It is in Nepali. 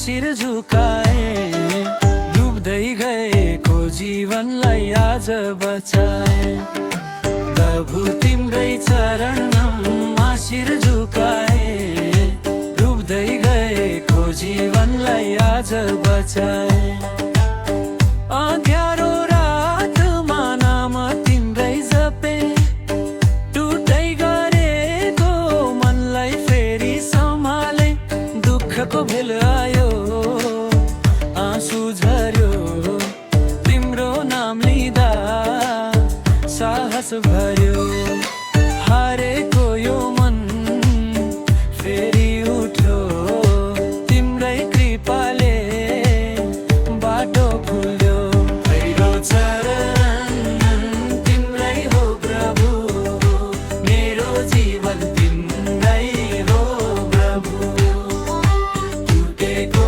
शिर झुकाए डुब्दै गएको जीवनलाई आज बचाए। प्रभु तिम्रै चरणमा शिर झुकाए डुब्दै गएको जीवनलाई आज बचाए। अँध्यारो रातमा नाम तिम्रै जपे टुट्दै गरेको मनलाई फेरि सम्हाले। दुःखको भेल आयो आँसु झर्यो तिम्रो नाम लिँदा साहस भर्यो। हारेको यो मन फेरि उठ्यो तिम्रै कृपाले बाटो खुल्यो। पहिलो चरण तिम्रै हो प्रभु मेरो जीवन तिम्रै हो प्रभु। टुटेको